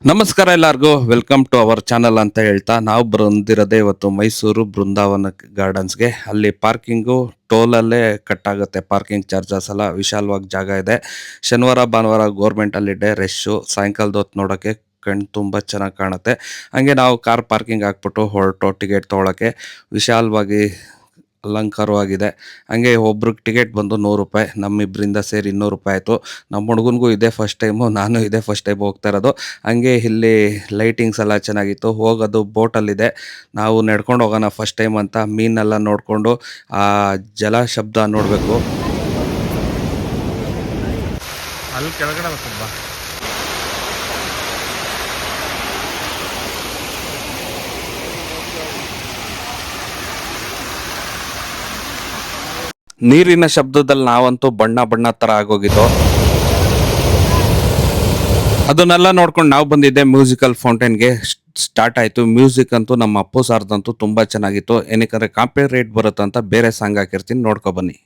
ನಮಸ್ಕಾರ ಎಲ್ಲರಿಗೂ welcome to our channel ಅಂತ ಹೇಳ್ತಾ ನಾವು ಬಂದಿರೋದೇ ಇವತ್ತು ಮೈಸೂರು ಬೃಂದಾವನ ಗಾರ್ಡನ್ಸ್ಗೆ. ಅಲ್ಲಿ ಪಾರ್ಕಿಂಗು ಟೋಲಲ್ಲೇ ಕಟ್ ಆಗುತ್ತೆ, ಪಾರ್ಕಿಂಗ್ ಚಾರ್ಜಸ್ ಎಲ್ಲ. ವಿಶಾಲವಾಗಿ ಜಾಗ ಇದೆ. ಶನಿವಾರ ಭಾನುವಾರ ಗೌರ್ಮೆಂಟ್ ಹಾಲಿಡೇ, ರಶ್ಶು. ಸಾಯಂಕಾಲದ ಹೊತ್ತು ನೋಡೋಕ್ಕೆ ಕಣ್ಣು ತುಂಬ ಚೆನ್ನಾಗಿ ಕಾಣುತ್ತೆ. ಹಂಗೆ ನಾವು ಕಾರ್ ಪಾರ್ಕಿಂಗ್ ಹಾಕ್ಬಿಟ್ಟು ಹೊರಟು ಟಿಕೆಟ್ ತೊಗೊಳಕ್ಕೆ. ವಿಶಾಲವಾಗಿ ಅಲಂಕಾರವಾಗಿದೆ. ಹಂಗೆ ಒಬ್ರಿಗೆ ಟಿಕೆಟ್ ಬಂದು 100 ರೂಪಾಯಿ, ನಮ್ಮಿಬ್ಬರಿಂದ ಸೇರಿ 200 ರೂಪಾಯಿ ಆಯಿತು. ನಮ್ಮ ಹುಡುಗನಿಗೂ ಇದೇ ಫಸ್ಟ್ ಟೈಮು, ನಾನು ಇದೇ ಫಸ್ಟ್ ಟೈಮ್ ಹೋಗ್ತಾ ಇರೋದು. ಹಂಗೆ ಇಲ್ಲಿ ಲೈಟಿಂಗ್ಸ್ ಎಲ್ಲ ಚೆನ್ನಾಗಿತ್ತು. ಹೋಗೋದು ಬೋಟಲ್ಲಿದೆ. ನಾವು ನಡ್ಕೊಂಡು ಹೋಗೋಣ ಫಸ್ಟ್ ಟೈಮ್ ಅಂತ ಮೀನೆಲ್ಲ ನೋಡಿಕೊಂಡು ಆ ಜಲ ಶಬ್ದ ನೋಡಬೇಕು. ಅಲ್ಲಿ ಕೆಳಗಡೆ ತುಂಬ ನೀರಿನ ಶಬ್ದದಲ್ಲಿ ನಾವಂತೂ ಬಣ್ಣ ಬಣ್ಣ ಥರ ಆಗೋಗಿದ್ದು. ಅದನ್ನೆಲ್ಲ ನೋಡ್ಕೊಂಡು ನಾವು ಬಂದಿದ್ದೆ ಮ್ಯೂಸಿಕಲ್ ಫೌಂಟೇನ್ಗೆ. ಸ್ಟಾರ್ಟ್ ಆಯಿತು ಮ್ಯೂಸಿಕ್. ಅಂತೂ ನಮ್ಮ ಅಪ್ಪು ಸಾರ್ದಂತೂ ತುಂಬ ಚೆನ್ನಾಗಿತ್ತು. ಏನಕ್ಕೆ ಕಾಂಪೇರ್ ರೇಟ್ ಬರುತ್ತಂತ ಬೇರೆ ಸಾಂಗ್ ಹಾಕಿರ್ತೀನಿ, ನೋಡ್ಕೊ ಬನ್ನಿ.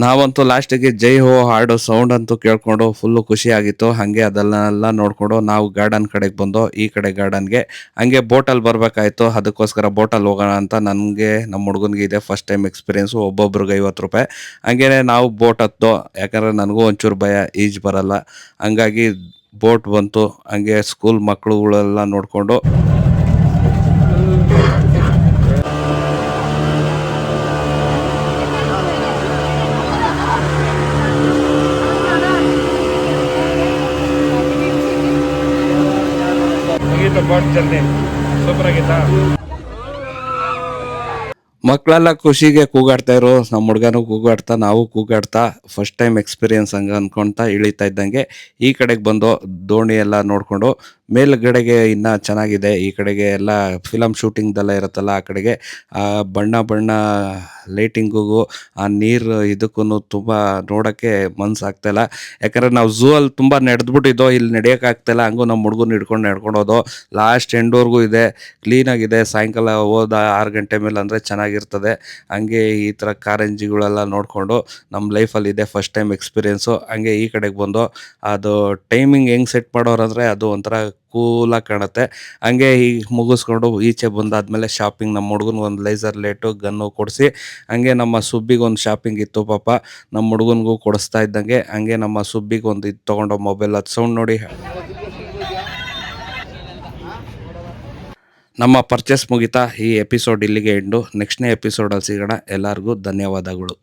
ನಾವಂತೂ ಲಾಸ್ಟಿಗೆ ಜೈ ಹೋ ಹಾಡು ಸೌಂಡ್ ಅಂತೂ ಕೇಳ್ಕೊಂಡು ಫುಲ್ಲು ಖುಷಿ ಆಗಿತ್ತು. ಹಾಗೆ ಅದನ್ನೆಲ್ಲ ನೋಡಿಕೊಂಡು ನಾವು ಗಾರ್ಡನ್ ಕಡೆಗೆ ಬಂದು ಈ ಕಡೆ ಗಾರ್ಡನ್ಗೆ. ಹಂಗೆ ಬೋಟಲ್ಲಿ ಬರಬೇಕಾಯ್ತು, ಅದಕ್ಕೋಸ್ಕರ ಬೋಟಲ್ಲಿ ಹೋಗೋಣ ಅಂತ. ನನಗೆ ನಮ್ಮ ಹುಡುಗನಿಗೆ ಇದೆ ಫಸ್ಟ್ ಟೈಮ್ ಎಕ್ಸ್ಪೀರಿಯೆನ್ಸು. ಒಬ್ಬೊಬ್ರಿಗೆ 50 ರೂಪಾಯಿ. ಹಂಗೇ ನಾವು ಬೋಟ್ ಹತ್ತೋ, ಯಾಕಂದರೆ ನನಗೂ ಒಂಚೂರು ಭಯ, ಈಜು ಬರಲ್ಲ. ಹಂಗಾಗಿ ಬೋಟ್ ಬಂತು. ಹಂಗೆ ಸ್ಕೂಲ್ ಮಕ್ಕಳುಗಳೆಲ್ಲ ನೋಡಿಕೊಂಡು ಬೋಟ್ ಜರ್ನಿ ಸೂಪರ್ ಆಗಿತ್ತಾ? ಮಕ್ಕಳೆಲ್ಲ ಖುಷಿಗೆ ಕೂಗಾಡ್ತಾ ಇರು. ನಮ್ಮ ಹುಡುಗನೂ ಕೂಗಾಡ್ತಾ, ನಾವು ಕೂಗಾಡ್ತಾ ಫಸ್ಟ್ ಟೈಮ್ ಎಕ್ಸ್ಪೀರಿಯೆನ್ಸ್ ಹಂಗೆ ಅಂದ್ಕೊಳ್ತಾ ಇಳಿತಾ ಇದ್ದಂಗೆ ಈ ಕಡೆಗೆ ಬಂದು ದೋಣಿ ಎಲ್ಲ ನೋಡಿಕೊಂಡು ಮೇಲ್ಗಡೆಗೆ ಇನ್ನೂ ಚೆನ್ನಾಗಿದೆ. ಈ ಕಡೆಗೆ ಎಲ್ಲ ಫಿಲಮ್ ಶೂಟಿಂಗ್ದೆಲ್ಲ ಇರುತ್ತಲ್ಲ, ಆ ಕಡೆಗೆ ಆ ಬಣ್ಣ ಬಣ್ಣ ಲೈಟಿಂಗಿಗೂ ಆ ನೀರು ಇದಕ್ಕೂ ತುಂಬ ನೋಡೋಕ್ಕೆ ಮನಸ್ಸಾಗ್ತಾಯಿಲ್ಲ. ಯಾಕಂದರೆ ನಾವು ಝೂ ಅಲ್ಲಿ ತುಂಬ ನಡೆದ್ಬಿಟ್ಟಿದ್ದೋ, ಇಲ್ಲಿ ನಡೆಯೋಕ್ಕಾಗ್ತಾಯಿಲ್ಲ. ಹಂಗೂ ನಮ್ಮ ಹುಡುಗನ ಹಿಡ್ಕೊಂಡು ಹೋದೋ. ಲಾಸ್ಟ್ ಎಂಡ್ವರೆಗೂ ಇದೆ, ಕ್ಲೀನಾಗಿದೆ. ಸಾಯಂಕಾಲ ಹೋದ 6 ಗಂಟೆ ಮೇಲೆ ಅಂದರೆ ಚೆನ್ನಾಗಿರ್ತದೆ. ಹಂಗೆ ಈ ಥರ ಕಾರಂಜಿಗಳೆಲ್ಲ ನೋಡಿಕೊಂಡು ನಮ್ಮ ಲೈಫಲ್ಲಿ ಇದೆ ಫಸ್ಟ್ ಟೈಮ್ ಎಕ್ಸ್ಪೀರಿಯೆನ್ಸು. ಹಂಗೆ ಈ ಕಡೆಗೆ ಬಂದು ಅದು ಟೈಮಿಂಗ್ ಹೆಂಗೆ ಸೆಟ್ ಮಾಡೋರಂದರೆ ಅದು ಒಂಥರ ಕೂಲಾಗಿ ಕಾಣುತ್ತೆ. ಹಂಗೆ ಈಗ ಮುಗಿಸ್ಕೊಂಡು ಈಚೆ ಬಂದಾದಮೇಲೆ ಶಾಪಿಂಗ್, ನಮ್ಮ ಹುಡುಗನ ಒಂದು ಲೈಸರ್ ಲೈಟು ಗನ್ನು ಕೊಡಿಸಿ, ಹಂಗೆ ನಮ್ಮ ಸುಬ್ಬಿಗೆ ಒಂದು ಶಾಪಿಂಗ್ ಇತ್ತು ಪಾಪ, ನಮ್ಮ ಹುಡುಗನಿಗೂ ಕೊಡಿಸ್ತಾ ಇದ್ದಂಗೆ. ಹಂಗೆ ನಮ್ಮ ಸುಬ್ಬಿಗೆ ಒಂದು ಇದು ತೊಗೊಂಡು ಮೊಬೈಲ್, ಅದು ಸೌಂಡ್ ನೋಡಿ ನಮ್ಮ ಪರ್ಚೇಸ್ ಮುಗಿತಾ. ಈ ಎಪಿಸೋಡ್ ಇಲ್ಲಿಗೆ ಎಂಡು. ನೆಕ್ಸ್ಟ್ನೇ ಎಪಿಸೋಡಲ್ಲಿ ಸಿಗೋಣ. ಎಲ್ಲರಿಗೂ ಧನ್ಯವಾದಗಳು.